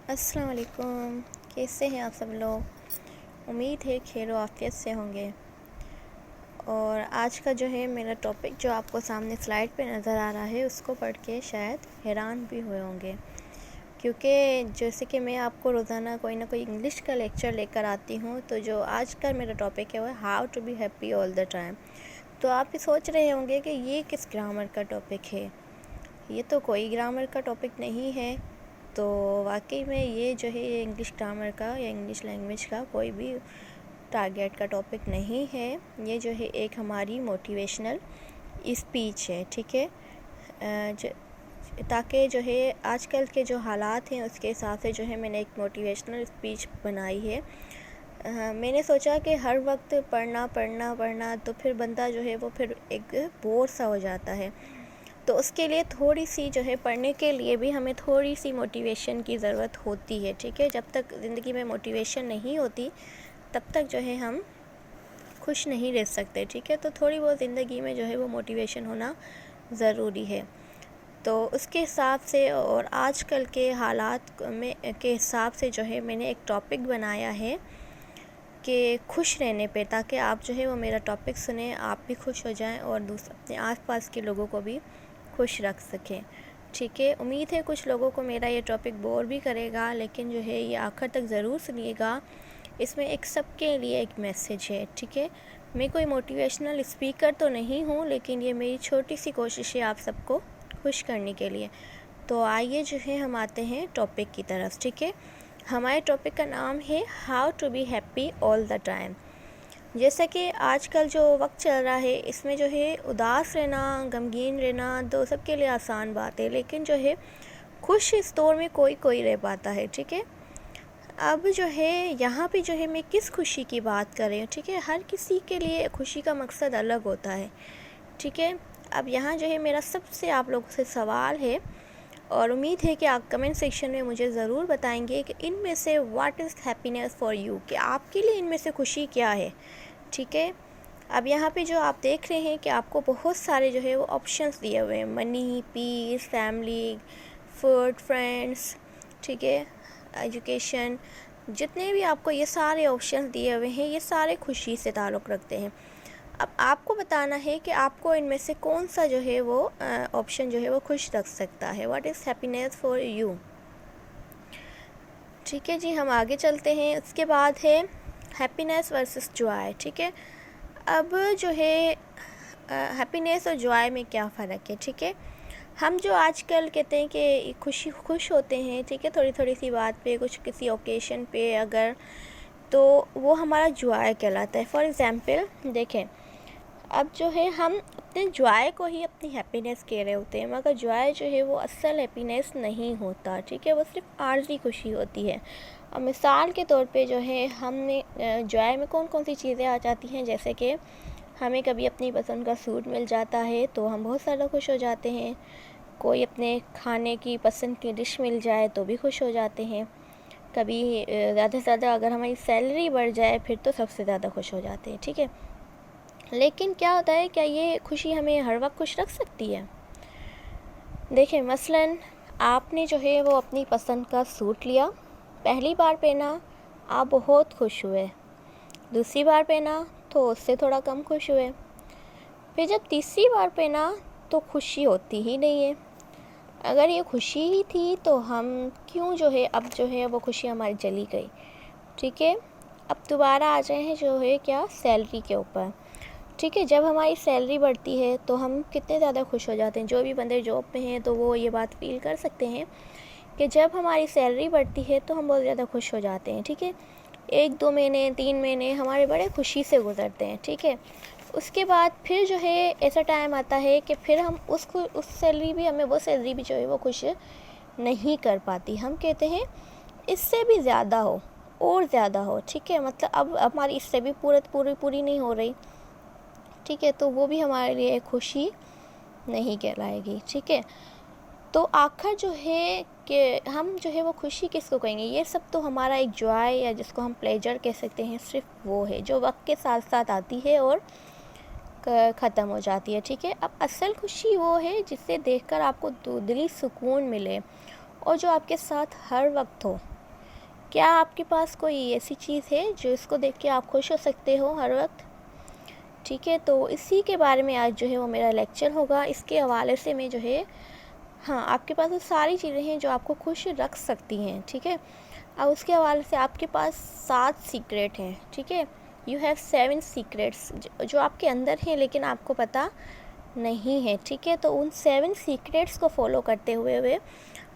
السلام علیکم، کیسے ہیں آپ سب لوگ؟ امید ہے خیر و عافیت سے ہوں گے۔ اور آج کا جو ہے میرا ٹاپک جو آپ کو سامنے سلائیڈ پہ نظر آ رہا ہے، اس کو پڑھ کے شاید حیران بھی ہوئے ہوں گے، کیونکہ جیسے کہ میں آپ کو روزانہ کوئی نہ کوئی انگلش کا لیکچر لے کر آتی ہوں، تو جو آج کا میرا ٹاپک ہے وہ how to be happy all the time. تو آپ بھی سوچ رہے ہوں گے کہ یہ کس گرامر کا ٹاپک ہے، یہ تو کوئی گرامر کا ٹاپک نہیں ہے۔ تو واقعی میں یہ جو ہے یہ انگلش گرامر کا یا انگلش لینگویج کا کوئی بھی ٹارگیٹ کا ٹاپک نہیں ہے، یہ جو ہے ایک ہماری موٹیویشنل اسپیچ ہے، ٹھیک ہے؟ تاکہ جو ہے آج کل کے جو حالات ہیں اس کے حساب سے جو ہے میں نے ایک موٹیویشنل اسپیچ بنائی ہے۔ میں نے سوچا کہ ہر وقت پڑھنا تو پھر بندہ جو ہے وہ پھر ایک بور سا ہو جاتا ہے، تو اس کے لیے تھوڑی سی جو ہے پڑھنے کے لیے بھی ہمیں تھوڑی سی موٹیویشن کی ضرورت ہوتی ہے، ٹھیک ہے؟ جب تک زندگی میں موٹیویشن نہیں ہوتی تب تک جو ہے ہم خوش نہیں رہ سکتے، ٹھیک ہے؟ تو تھوڑی بہت زندگی میں جو ہے وہ موٹیویشن ہونا ضروری ہے۔ تو اس کے حساب سے اور آج کل کے حالات کے حساب سے جو ہے میں نے ایک ٹاپک بنایا ہے کہ خوش رہنے پہ، تاکہ آپ جو ہے وہ میرا ٹاپک سنیں، آپ بھی خوش ہو جائیں اور اپنے آس پاس کے لوگوں کو بھی خوش رکھ سکیں، ٹھیک ہے؟ امید ہے کچھ لوگوں کو میرا یہ ٹاپک بور بھی کرے گا، لیکن جو ہے یہ آخر تک ضرور سنیے گا، اس میں ایک سب کے لیے ایک میسیج ہے، ٹھیک ہے؟ میں کوئی موٹیویشنل اسپیکر تو نہیں ہوں، لیکن یہ میری چھوٹی سی کوشش ہے آپ سب کو خوش کرنے کے لیے۔ تو آئیے جو ہے ہم آتے ہیں ٹاپک کی طرف، ٹھیک ہے؟ ہمارے ٹاپک کا نام ہے how to be happy all the time. جیسا کہ آج کل جو وقت چل رہا ہے اس میں جو ہے اداس رہنا، غمگین رہنا تو سب کے لیے آسان بات ہے، لیکن جو ہے خوش اس دور میں کوئی رہ پاتا ہے، ٹھیک ہے؟ اب جو ہے یہاں پہ جو ہے میں کس خوشی کی بات کر رہی ہوں، ٹھیک ہے؟ ہر کسی کے لیے خوشی کا مقصد الگ ہوتا ہے، ٹھیک ہے؟ اب یہاں جو ہے میرا سب سے آپ لوگوں سے سوال ہے، اور امید ہے کہ آپ کمنٹ سیکشن میں مجھے ضرور بتائیں گے کہ ان میں سے what is happiness for you, کہ آپ کے لیے ان میں سے خوشی کیا ہے، ٹھیک ہے؟ اب یہاں پہ جو آپ دیکھ رہے ہیں کہ آپ کو بہت سارے جو ہے وہ آپشنس دیے ہوئے ہیں، منی، پیس، فیملی، فوڈ، فرینڈس، ٹھیک ہے، ایجوکیشن، جتنے بھی آپ کو یہ سارے آپشنس دیے ہوئے ہیں یہ سارے خوشی سے تعلق رکھتے ہیں۔ اب آپ کو بتانا ہے کہ آپ کو ان میں سے کون سا جو ہے وہ آپشن جو ہے وہ خوش رکھ سکتا ہے، what is happiness for you, ٹھیک ہے جی؟ ہم آگے چلتے ہیں۔ اس کے بعد ہے ہیپینیس ورسز جوائے، ٹھیک ہے؟ اب جو ہے ہیپینیس اور جوائے میں کیا فرق ہے، ٹھیک ہے؟ ہم جو آج کل کہتے ہیں کہ خوش ہوتے ہیں، ٹھیک ہے، تھوڑی سی بات پہ، کسی اوکیشن پہ اگر، تو وہ ہمارا جوائے کہلاتا ہے۔ فار ایگزامپل دیکھیں، اب جو ہے ہم اپنے جوائے کو ہی اپنی ہیپینیس کہہ رہے ہوتے ہیں، مگر جوائے جو ہے وہ اصل ہیپینیس نہیں ہوتا، ٹھیک ہے؟ وہ صرف عارضی خوشی ہوتی ہے۔ اور مثال کے طور پہ جو ہے ہم نے جوائے میں کون سی چیزیں آ جاتی ہیں، جیسے کہ ہمیں کبھی اپنی پسند کا سوٹ مل جاتا ہے تو ہم بہت زیادہ خوش ہو جاتے ہیں، کوئی اپنے کھانے کی پسند کی ڈش مل جائے تو بھی خوش ہو جاتے ہیں، کبھی زیادہ سے زیادہ اگر ہماری سیلری بڑھ جائے پھر تو سب سے زیادہ خوش ہو جاتے ہیں، ٹھیک ہے؟ لیکن کیا ہوتا ہے، کیا یہ خوشی ہمیں ہر وقت خوش رکھ سکتی ہے؟ دیکھیں مثلاً آپ نے جو ہے وہ اپنی پسند کا سوٹ لیا، پہلی بار پہنا آپ بہت خوش ہوئے، دوسری بار پہنا تو اس سے تھوڑا کم خوش ہوئے، پھر جب تیسری بار پہنا تو خوشی ہوتی ہی نہیں ہے۔ اگر یہ خوشی ہی تھی تو ہم کیوں جو ہے اب جو ہے وہ خوشی ہماری چلی گئی، ٹھیک ہے؟ اب دوبارہ آ جائے ہیں جو ہے کیا، سیلری کے اوپر، ٹھیک ہے؟ جب ہماری سیلری بڑھتی ہے تو ہم کتنے زیادہ خوش ہو جاتے ہیں، جو بھی بندے جاب میں ہیں تو وہ یہ بات فیل کر سکتے ہیں کہ جب ہماری سیلری بڑھتی ہے تو ہم بہت زیادہ خوش ہو جاتے ہیں، ٹھیک ہے؟ 1-2 مہینے 3 مہینے ہمارے بڑے خوشی سے گزرتے ہیں، ٹھیک ہے؟ اس کے بعد پھر جو ہے ایسا ٹائم آتا ہے کہ پھر ہم اس سیلری بھی، ہمیں وہ سیلری بھی جو ہے وہ خوش نہیں کر پاتی، ہم کہتے ہیں اس سے بھی زیادہ ہو اور زیادہ ہو، ٹھیک ہے؟ مطلب اب ہماری اس سے بھی پوری نہیں ہو رہی، ٹھیک ہے؟ تو وہ بھی ہمارے لیے خوشی نہیں کہلائے گی، ٹھیک ہے؟ تو آخر جو ہے کہ ہم جو ہے وہ خوشی کس کو کہیں گے؟ یہ سب تو ہمارا ایک جوائے یا جس کو ہم پلیجر کہہ سکتے ہیں، صرف وہ ہے جو وقت کے ساتھ ساتھ آتی ہے اور ختم ہو جاتی ہے، ٹھیک ہے؟ اب اصل خوشی وہ ہے جسے دیکھ کر آپ کو دلی سکون ملے اور جو آپ کے ساتھ ہر وقت ہو، کیا آپ کے پاس کوئی ایسی چیز ہے جو اس کو دیکھ کے آپ خوش ہو سکتے ہو ہر وقت؟ ٹھیک ہے، تو اسی کے بارے میں آج جو ہے وہ میرا لیکچر ہوگا. اس کے حوالے سے میں جو ہے آپ کے پاس وہ ساری چیزیں ہیں جو آپ کو خوش رکھ سکتی ہیں. ٹھیک ہے، اب اس کے حوالے سے آپ کے پاس 7 سیکریٹ ہیں. ٹھیک ہے، یو ہیو 7 سیکریٹس جو آپ کے اندر ہیں لیکن آپ کو پتہ نہیں ہے. ٹھیک ہے، تو ان 7 سیکریٹس کو فالو کرتے ہوئے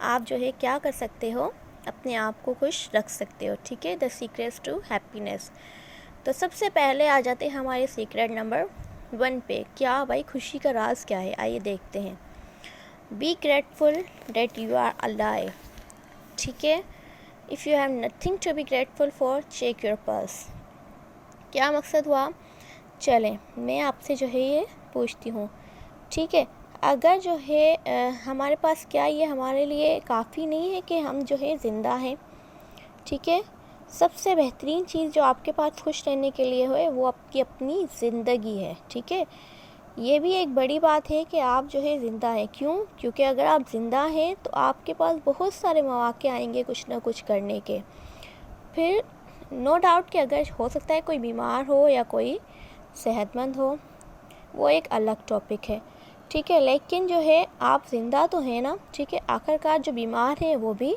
آپ جو ہے کیا کر سکتے ہو، اپنے آپ کو خوش رکھ سکتے ہو. ٹھیک ہے، دا سیکریٹس ٹو ہیپینیس. تو سب سے پہلے آ جاتے ہیں ہمارے سیکریٹ نمبر 1 پہ. کیا بھائی خوشی کا راز کیا ہے؟ آئیے دیکھتے ہیں. Be grateful that you are alive. ٹھیک ہے، if you have nothing to be grateful for check your pulse. کیا مقصد ہوا؟ چلیں میں آپ سے جو ہے یہ پوچھتی ہوں. ٹھیک ہے، اگر جو ہے ہمارے پاس کیا یہ ہمارے لیے کافی نہیں ہے کہ ہم جو ہے زندہ ہیں؟ ٹھیک ہے، سب سے بہترین چیز جو آپ کے پاس خوش رہنے کے لیے ہوئے وہ آپ کی اپنی زندگی ہے. ٹھیک ہے، یہ بھی ایک بڑی بات ہے کہ آپ جو ہے زندہ ہیں. کیونکہ اگر آپ زندہ ہیں تو آپ کے پاس بہت سارے مواقع آئیں گے کچھ نہ کچھ کرنے کے. پھر نو ڈاؤٹ کہ اگر ہو سکتا ہے کوئی بیمار ہو یا کوئی صحت مند ہو، وہ ایک الگ ٹاپک ہے. ٹھیک ہے، لیکن جو ہے آپ زندہ تو ہیں نا. ٹھیک ہے، آخرکار جو بیمار ہیں وہ بھی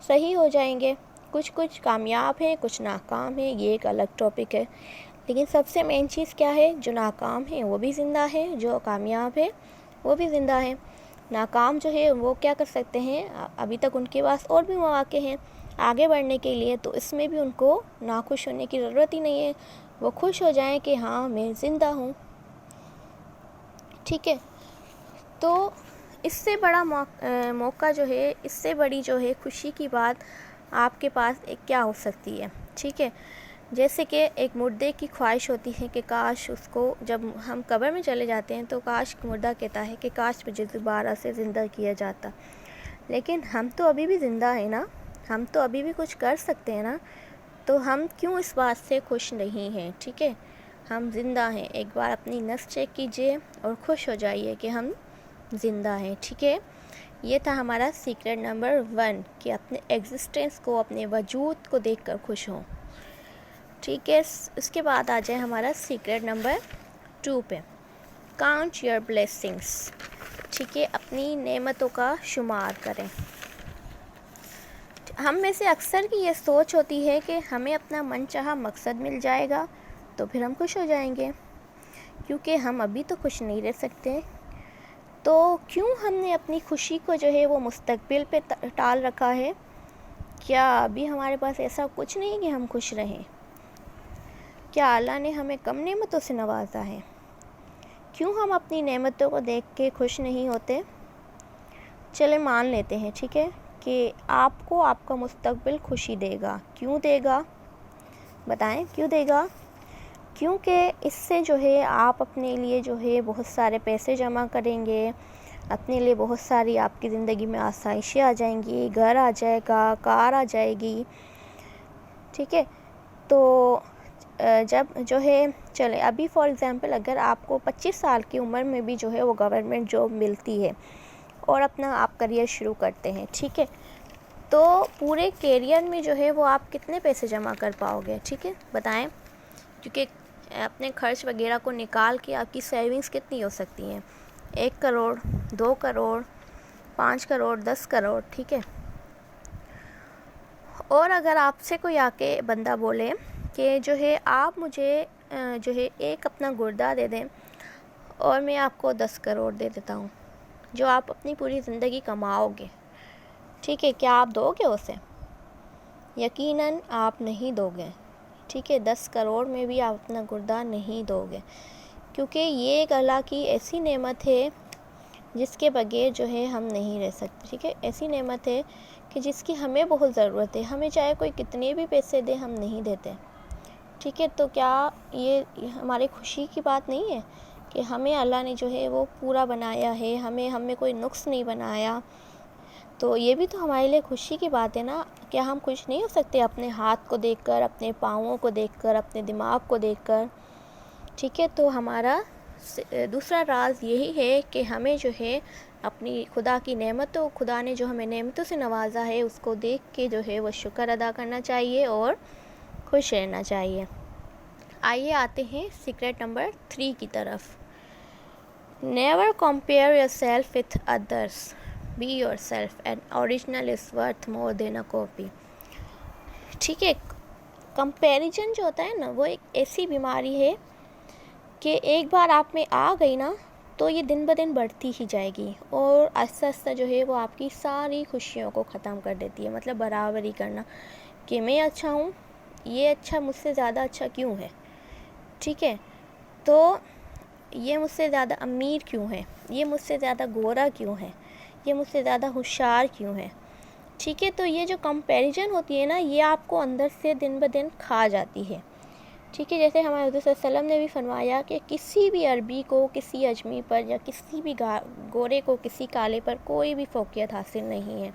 صحیح ہو جائیں گے. کچھ کامیاب ہیں، کچھ ناکام ہیں، یہ ایک الگ ٹاپک ہے. لیکن سب سے مین چیز کیا ہے؟ جو ناکام ہیں وہ بھی زندہ ہے، جو کامیاب ہے وہ بھی زندہ ہے. ناکام جو ہے وہ کیا کر سکتے ہیں؟ ابھی تک ان کے پاس اور بھی مواقع ہیں آگے بڑھنے کے لیے، تو اس میں بھی ان کو ناخوش ہونے کی ضرورت ہی نہیں ہے. وہ خوش ہو جائیں کہ ہاں میں زندہ ہوں. ٹھیک ہے، تو اس سے بڑا موقع جو ہے، اس سے بڑی جو ہے خوشی کی بات آپ کے پاس ایک کیا ہو سکتی ہے؟ ٹھیک ہے، جیسے کہ ایک مردے کی خواہش ہوتی ہے کہ کاش اس کو، جب ہم قبر میں چلے جاتے ہیں تو کاش مردہ کہتا ہے کہ کاش مجھے دوبارہ سے زندہ کیا جاتا. لیکن ہم تو ابھی بھی زندہ ہیں نا، ہم تو ابھی بھی کچھ کر سکتے ہیں نا. تو ہم کیوں اس بات سے خوش نہیں ہیں؟ ٹھیک ہے، ہم زندہ ہیں. ایک بار اپنی نفس چیک کیجئے اور خوش ہو جائیے کہ ہم زندہ ہیں. ٹھیک ہے، یہ تھا ہمارا سیکریٹ نمبر 1 کہ اپنے ایگزسٹنس کو، اپنے وجود کو دیکھ کر خوش ہوں. ٹھیک ہے، اس کے بعد آ جائے ہمارا سیکریٹ نمبر 2 پہ. Count your blessings. ٹھیک ہے، اپنی نعمتوں کا شمار کریں. ہم میں سے اکثر کی یہ سوچ ہوتی ہے کہ ہمیں اپنا من چاہا مقصد مل جائے گا تو پھر ہم خوش ہو جائیں گے، کیونکہ ہم ابھی تو خوش نہیں رہ سکتے. تو کیوں ہم نے اپنی خوشی کو جو ہے وہ مستقبل پہ ٹال رکھا ہے؟ کیا ابھی ہمارے پاس ایسا کچھ نہیں کہ ہم خوش رہیں؟ کیا اللہ نے ہمیں کم نعمتوں سے نوازا ہے؟ کیوں ہم اپنی نعمتوں کو دیکھ کے خوش نہیں ہوتے؟ چلے مان لیتے ہیں، ٹھیک ہے، کہ آپ کو آپ کا مستقبل خوشی دے گا. کیوں دے گا؟ بتائیں کیوں دے گا؟ کیونکہ اس سے جو ہے آپ اپنے لیے جو ہے بہت سارے پیسے جمع کریں گے، اپنے لیے بہت ساری آپ کی زندگی میں آسائشیں آ جائیں گی، گھر آ جائے گا، کار آ جائے گی. ٹھیک ہے، تو جب جو ہے چلے ابھی فار ایگزامپل اگر آپ کو 25 سال کی عمر میں بھی جو ہے وہ گورنمنٹ جاب ملتی ہے اور اپنا آپ کریئر شروع کرتے ہیں. ٹھیک ہے، تو پورے کیریئر میں جو ہے وہ آپ کتنے پیسے جمع کر پاؤ گے؟ ٹھیک ہے بتائیں، کیونکہ اپنے خرچ وغیرہ کو نکال کے آپ کی سیونگز کتنی ہو سکتی ہیں؟ 1 کروڑ، 2 کروڑ، 5 کروڑ، 10 کروڑ. ٹھیک ہے، اور اگر آپ سے کوئی آ کے بندہ بولے کہ جو ہے آپ مجھے جو ہے ایک اپنا گردہ دے دیں اور میں آپ کو 10 کروڑ دے دیتا ہوں جو آپ اپنی پوری زندگی کماؤ گے. ٹھیک ہے، کیا آپ دو گے اسے؟ یقیناً آپ نہیں دو گے. ٹھیک ہے، 10 کروڑ میں بھی آپ اپنا گردہ نہیں دو گے، کیونکہ یہ ایک اللہ کی ایسی نعمت ہے جس کے بغیر جو ہے ہم نہیں رہ سکتے. ٹھیک ہے، ایسی نعمت ہے کہ جس کی ہمیں بہت ضرورت ہے. ہمیں چاہے کوئی کتنے بھی پیسے دے ہم نہیں دیتے. ٹھیک ہے، تو کیا یہ ہماری خوشی کی بات نہیں ہے کہ ہمیں اللہ نے جو ہے وہ پورا بنایا ہے، ہمیں کوئی نقص نہیں بنایا؟ تو یہ بھی تو ہمارے لیے خوشی کی بات ہے نا. کیا ہم خوش نہیں ہو سکتے اپنے ہاتھ کو دیکھ کر، اپنے پاؤں کو دیکھ کر، اپنے دماغ کو دیکھ کر؟ ٹھیک ہے، تو ہمارا دوسرا راز یہی ہے کہ ہمیں جو ہے اپنی خدا کی نعمتوں، خدا نے جو ہمیں نعمتوں سے نوازا ہے اس کو دیکھ کے جو ہے وہ شکر ادا کرنا چاہیے اور خوش رہنا چاہیے۔ آئیے آتے ہیں سیکرٹ نمبر 3 کی طرف۔ Never compare yourself with others, be yourself, an original is worth more than a copy. ٹھیک ہے، کمپیریزن جو ہوتا ہے نا وہ ایک ایسی بیماری ہے کہ ایک بار آپ میں آ گئی نا تو یہ دن بدن بڑھتی ہی جائے گی اور آہستہ آہستہ جو ہے وہ آپ کی ساری خوشیوں کو ختم کر دیتی ہے۔ مطلب برابری کرنا کہ میں اچھا ہوں، یہ اچھا مجھ سے زیادہ اچھا کیوں ہے، ٹھیک ہے، تو یہ مجھ سے زیادہ امیر کیوں ہے، یہ مجھ سے زیادہ گورا کیوں ہے، یہ مجھ سے زیادہ ہوشیار کیوں ہے، ٹھیک ہے۔ تو یہ جو کمپیریزن ہوتی ہے نا یہ آپ کو اندر سے دن بدن کھا جاتی ہے، ٹھیک ہے۔ جیسے ہمارے حضور صلی اللہ علیہ وسلم نے بھی فرمایا کہ کسی بھی عربی کو کسی اجمی پر یا کسی بھی گورے کو کسی کالے پر کوئی بھی فوقیت حاصل نہیں ہے۔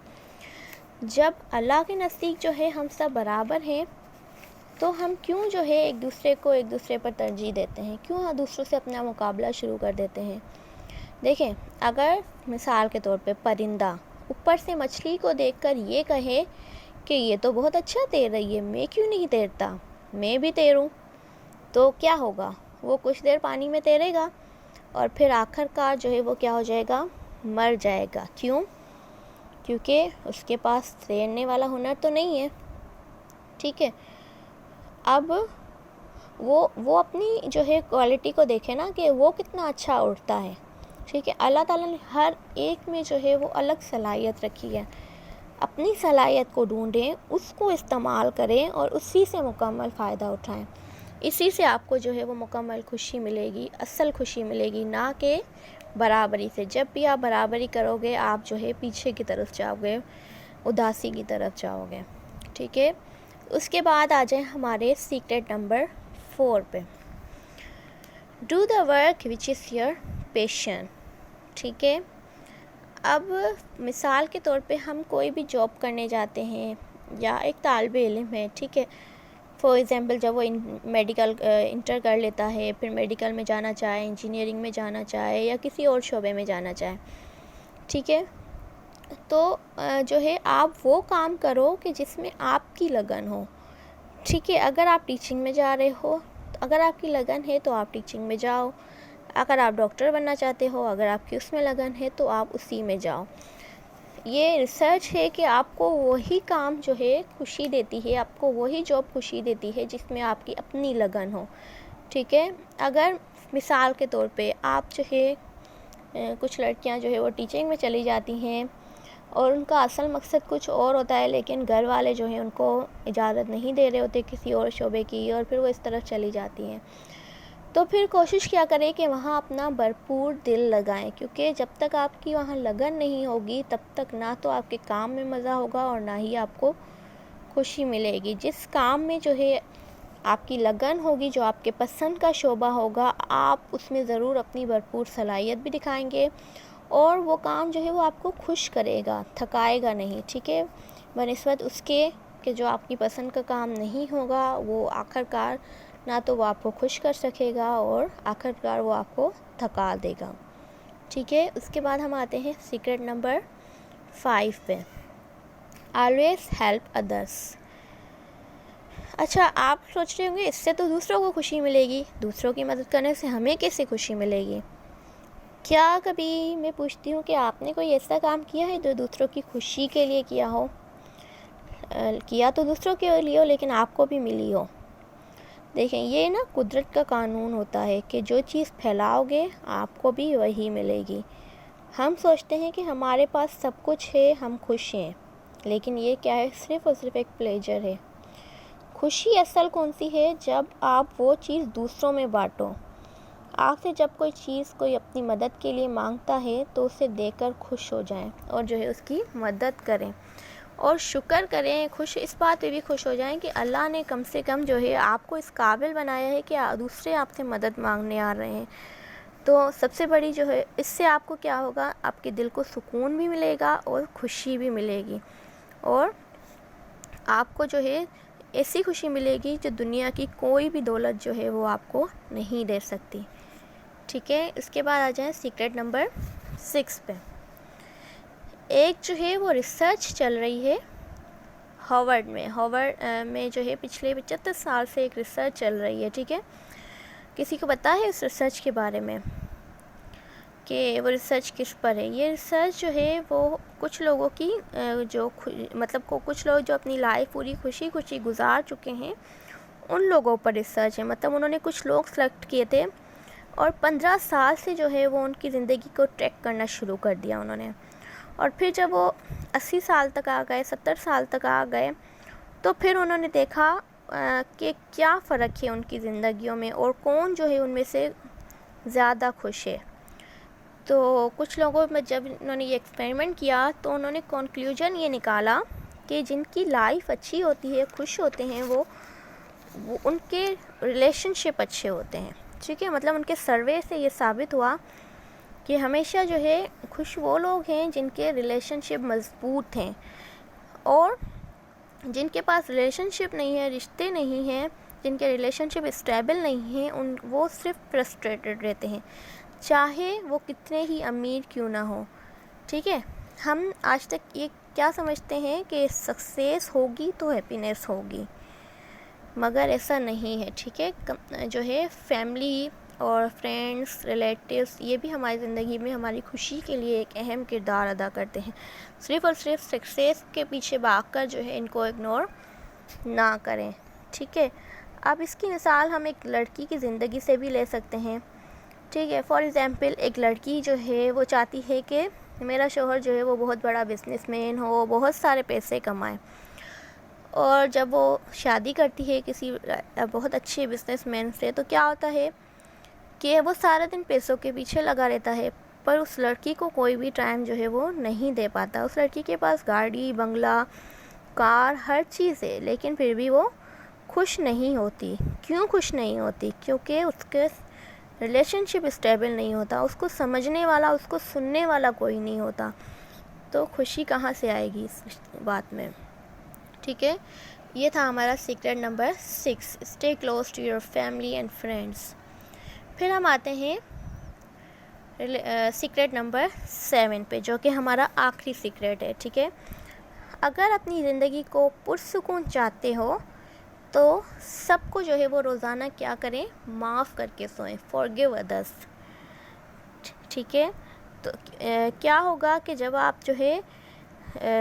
جب اللہ کے نزدیک جو ہے ہم سب برابر ہیں تو ہم کیوں جو ہے ایک دوسرے پر ترجیح دیتے ہیں، کیوں دوسروں سے اپنا مقابلہ شروع کر دیتے ہیں۔ دیکھیں، اگر مثال کے طور پہ پرندہ اوپر سے مچھلی کو دیکھ کر یہ کہے کہ یہ تو بہت اچھا تیر رہی ہے، میں کیوں نہیں تیرتا، میں بھی تیروں، تو کیا ہوگا، وہ کچھ دیر پانی میں تیرے گا اور پھر آخر کار جو ہے وہ کیا ہو جائے گا، مر جائے گا۔ کیوں؟ کیونکہ اس کے پاس تیرنے والا ہنر تو نہیں ہے، ٹھیک ہے۔ اب وہ اپنی جو ہے کوالٹی کو دیکھے نا کہ وہ کتنا اچھا اڑتا ہے، ٹھیک ہے۔ اللہ تعالیٰ نے ہر ایک میں جو ہے وہ الگ صلاحیت رکھی ہے، اپنی صلاحیت کو ڈھونڈیں، اس کو استعمال کریں اور اسی سے مکمل فائدہ اٹھائیں۔ اسی سے آپ کو جو ہے وہ مکمل خوشی ملے گی، اصل خوشی ملے گی، نہ کہ برابری سے۔ جب بھی آپ برابری کرو گے آپ جو ہے پیچھے کی طرف جاؤ گے، اداسی کی طرف جاؤ گے، ٹھیک ہے۔ اس کے بعد آ جائیں ہمارے سیکرٹ نمبر 4 پہ۔ Do the work which is your passion, ٹھیک ہے۔ اب مثال کے طور پہ ہم کوئی بھی جاب کرنے جاتے ہیں یا ایک طالب علم ہے، ٹھیک ہے، فار ایگزامپل جب وہ میڈیکل انٹر کر لیتا ہے، پھر میڈیکل میں جانا چاہے، انجینئرنگ میں جانا چاہے یا کسی اور شعبے میں جانا چاہے، ٹھیک ہے، تو جو ہے آپ وہ کام کرو کہ جس میں آپ کی لگن ہو، ٹھیک ہے۔ اگر آپ ٹیچنگ میں جا رہے ہو، اگر آپ کی لگن ہے تو آپ ٹیچنگ میں جاؤ، اگر آپ ڈاکٹر بننا چاہتے ہو، اگر آپ کی اس میں لگن ہے تو آپ اسی میں جاؤ۔ یہ ریسرچ ہے کہ آپ کو وہی کام جو ہے خوشی دیتی ہے، آپ کو وہی جاب خوشی دیتی ہے جس میں آپ کی اپنی لگن ہو، ٹھیک ہے۔ اگر مثال کے طور پہ آپ جو ہے کچھ لڑکیاں جو ہے وہ ٹیچنگ میں چلی جاتی ہیں اور ان کا اصل مقصد کچھ اور ہوتا ہے، لیکن گھر والے جو ہیں ان کو اجازت نہیں دے رہے ہوتے کسی اور شعبے کی، اور پھر وہ اس طرف چلی جاتی ہیں، تو پھر کوشش کیا کریں کہ وہاں اپنا بھرپور دل لگائیں، کیونکہ جب تک آپ کی وہاں لگن نہیں ہوگی تب تک نہ تو آپ کے کام میں مزہ ہوگا اور نہ ہی آپ کو خوشی ملے گی۔ جس کام میں جو ہے آپ کی لگن ہوگی، جو آپ کے پسند کا شعبہ ہوگا، آپ اس میں ضرور اپنی بھرپور صلاحیت بھی دکھائیں گے اور وہ کام جو ہے وہ آپ کو خوش کرے گا، تھکائے گا نہیں، ٹھیک ہے، بنسبت اس کے کہ جو آپ کی پسند کا کام نہیں ہوگا وہ آخر کار نہ تو وہ آپ کو خوش کر سکے گا اور آخر کار وہ آپ کو تھکا دے گا، ٹھیک ہے۔ اس کے بعد ہم آتے ہیں سیکرٹ نمبر 5 پہ۔ Always help others. اچھا، آپ سوچ رہے ہوں گے اس سے تو دوسروں کو خوشی ملے گی، دوسروں کی مدد کرنے سے ہمیں کیسے خوشی ملے گی؟ کیا کبھی میں پوچھتی ہوں کہ آپ نے کوئی ایسا کام کیا ہے جو دوسروں کی خوشی کے لیے کیا ہو؟ کیا تو دوسروں کے لیے ہو لیکن آپ کو بھی ملی ہو؟ دیکھیں، یہ نا قدرت کا قانون ہوتا ہے کہ جو چیز پھیلاؤ گے آپ کو بھی وہی ملے گی۔ ہم سوچتے ہیں کہ ہمارے پاس سب کچھ ہے، ہم خوش ہیں، لیکن یہ کیا ہے، صرف اور صرف ایک پلیجر ہے۔ خوشی اصل کون سی ہے؟ جب آپ وہ چیز دوسروں میں بانٹو۔ آپ سے جب کوئی چیز کوئی اپنی مدد کے لیے مانگتا ہے تو اسے دے کر خوش ہو جائیں اور جو ہے اس کی مدد کریں اور شکر کریں، خوش اس بات پہ بھی خوش ہو جائیں کہ اللہ نے کم سے کم جو ہے آپ کو اس قابل بنایا ہے کہ دوسرے آپ سے مدد مانگنے آ رہے ہیں۔ تو سب سے بڑی جو ہے اس سے آپ کو کیا ہوگا، آپ کے دل کو سکون بھی ملے گا اور خوشی بھی ملے گی، اور آپ کو جو ہے ایسی خوشی ملے گی جو دنیا کی کوئی بھی دولت جو ہے وہ آپ کو نہیں دے سکتی، ٹھیک ہے۔ اس کے بعد آ جائیں سیکرٹ نمبر 6 پہ۔ ایک جو ہے وہ ریسرچ چل رہی ہے ہارورڈ میں جو ہے پچھلے 75 سال سے ایک ریسرچ چل رہی ہے، ٹھیک ہے. کسی کو پتہ ہے اس ریسرچ کے بارے میں کہ وہ ریسرچ کس پر ہے؟ یہ ریسرچ جو ہے وہ کچھ لوگوں کی کچھ لوگ جو اپنی لائف پوری خوشی گزار چکے ہیں ان لوگوں پر ریسرچ ہے. مطلب انہوں نے کچھ لوگ سلیکٹ کیے تھے اور 15 سال سے جو ہے وہ ان کی زندگی کو ٹریک کرنا شروع کر دیا انہوں نے. اور پھر جب وہ 80 سال تک آ گئے، 70 سال تک آ گئے، تو پھر انہوں نے دیکھا کہ کیا فرق ہے ان کی زندگیوں میں اور کون جو ہے ان میں سے زیادہ خوش ہے. تو کچھ لوگوں میں جب انہوں نے یہ ایکسپیریمنٹ کیا تو انہوں نے کنکلوژن یہ نکالا کہ جن کی لائف اچھی ہوتی ہے، خوش ہوتے ہیں، وہ ان کے ریلیشن شپ اچھے ہوتے ہیں، ٹھیک ہے. مطلب ان کے سروے سے یہ ثابت ہوا کہ ہمیشہ جو ہے خوش وہ لوگ ہیں جن کے ریلیشن شپ مضبوط ہیں، اور جن کے پاس ریلیشن شپ نہیں ہے، رشتے نہیں ہیں، جن کے ریلیشن شپ اسٹیبل نہیں ہیں، وہ صرف فرسٹریٹڈ رہتے ہیں، چاہے وہ کتنے ہی امیر کیوں نہ ہو. ٹھیک ہے. ہم آج تک یہ کیا سمجھتے ہیں کہ سکسیس ہوگی تو ہیپینیس ہوگی، مگر ایسا نہیں ہے. ٹھیک ہے. جو ہے فیملی اور فرینڈس، ریلیٹیوز، یہ بھی ہماری زندگی میں ہماری خوشی کے لیے ایک اہم کردار ادا کرتے ہیں. صرف اور صرف سکسیس کے پیچھے بھاگ کر جو ہے ان کو اگنور نہ کریں. ٹھیک ہے. اب اس کی مثال ہم ایک لڑکی کی زندگی سے بھی لے سکتے ہیں. ٹھیک ہے. فار ایگزامپل ایک لڑکی جو ہے وہ چاہتی ہے کہ میرا شوہر جو ہے وہ بہت بڑا بزنس مین ہو، بہت سارے پیسے کمائے. اور جب وہ شادی کرتی ہے کسی بہت اچھے بزنس مین سے تو کیا ہوتا ہے کہ وہ سارا دن پیسوں کے پیچھے لگا رہتا ہے، پر اس لڑکی کو کوئی بھی ٹائم جو ہے وہ نہیں دے پاتا. اس لڑکی کے پاس گاڑی، بنگلہ، کار، ہر چیز ہے، لیکن پھر بھی وہ خوش نہیں ہوتی. کیوں خوش نہیں ہوتی؟ کیونکہ اس کے ریلیشن شپ اسٹیبل نہیں ہوتا، اس کو سمجھنے والا، اس کو سننے والا کوئی نہیں ہوتا. تو خوشی کہاں سے آئے گی اس بات میں؟ ٹھیک ہے. یہ تھا ہمارا secret number 6، stay close to your family and friends. پھر ہم آتے ہیں سیکرٹ نمبر 7 پہ، جو کہ ہمارا آخری سیکرٹ ہے. ٹھیک ہے. اگر اپنی زندگی کو پرسکون چاہتے ہو تو سب کو جو ہے وہ روزانہ کیا کریں؟ معاف کر کے سوئیں. forgive others. ٹھیک ہے. تو کیا ہوگا کہ جب آپ جو ہے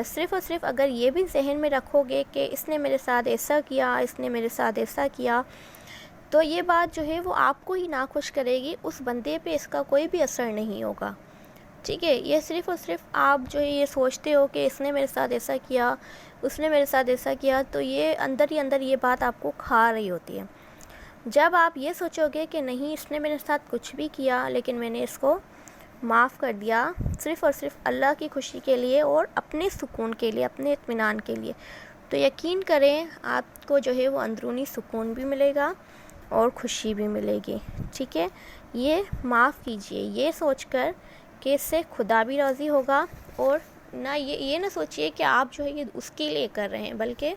صرف اور صرف اگر یہ بھی ذہن میں رکھو گے کہ اس نے میرے ساتھ ایسا کیا، اس نے میرے ساتھ ایسا کیا، تو یہ بات جو ہے وہ آپ کو ہی ناخوش کرے گی، اس بندے پہ اس کا کوئی بھی اثر نہیں ہوگا. ٹھیک ہے. یہ صرف اور صرف آپ جو ہے یہ سوچتے ہو کہ اس نے میرے ساتھ ایسا کیا، اس نے میرے ساتھ ایسا کیا، تو یہ اندر ہی اندر یہ بات آپ کو کھا رہی ہوتی ہے. جب آپ یہ سوچو گے کہ نہیں، اس نے میرے ساتھ کچھ بھی کیا لیکن میں نے اس کو معاف کر دیا صرف اور صرف اللہ کی خوشی کے لیے اور اپنے سکون کے لیے، اپنے اطمینان کے لیے، تو یقین کریں آپ کو جو ہے وہ اندرونی سکون بھی ملے گا اور خوشی بھی ملے گی. ٹھیک ہے. یہ معاف کیجئے، یہ سوچ کر کہ اس سے خدا بھی راضی ہوگا، اور نہ یہ نہ سوچئے کہ آپ جو ہے یہ اس کے لیے کر رہے ہیں، بلکہ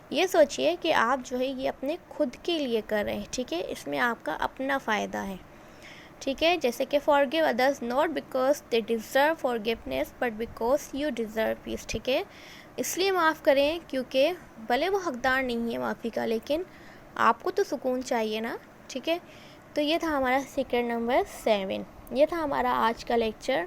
یہ سوچئے کہ آپ جو ہے یہ اپنے خود کے لیے کر رہے ہیں. ٹھیک ہے. اس میں آپ کا اپنا فائدہ ہے. ٹھیک ہے. جیسے کہ forgive others not because they deserve forgiveness but because you deserve peace. ٹھیک ہے. اس لیے معاف کریں کیونکہ بھلے وہ حقدار نہیں ہے معافی کا، لیکن آپ کو تو سکون چاہیے نا. ٹھیک ہے. تو یہ تھا ہمارا سیکرٹ نمبر 7. یہ تھا ہمارا آج کا لیکچر.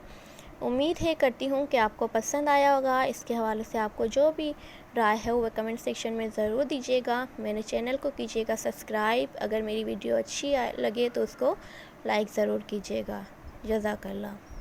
امید کرتی ہوں کہ آپ کو پسند آیا ہوگا. اس کے حوالے سے آپ کو جو بھی رائے ہے وہ کمنٹ سیکشن میں ضرور دیجیے گا. میرے چینل کو کیجیے گا سبسکرائب. اگر میری ویڈیو اچھی لگے تو اس کو لائک ضرور کیجیے گا. جزاک اللہ.